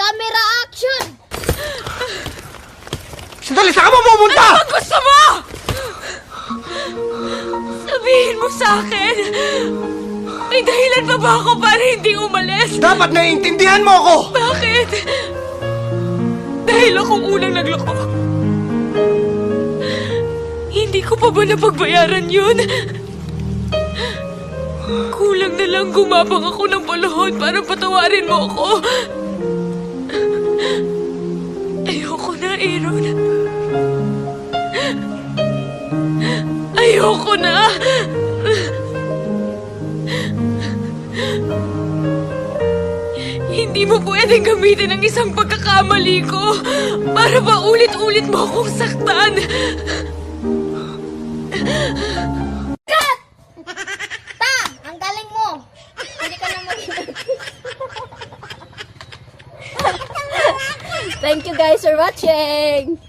Camera action! Sandali, saan ka ba pumunta? Ano bang gusto mo? Sabihin mo sa akin. May dahilan pa ba ako para hindi umalis? Dapat naiintindihan mo ako! Bakit? Dahil akong unang nagloko. Hindi ko pa ba napagbayaran yun? Kulang na lang gumabang ako ng balahon para patawarin mo ako. Ayoko na, Aaron. Ayoko na. Hindi mo pwedeng gamitin ang isang pagkakamali ko para ba ulit-ulit mo akong saktan. Ta! Ang galing mo! Pwede ka nang maging... Thank you guys for watching!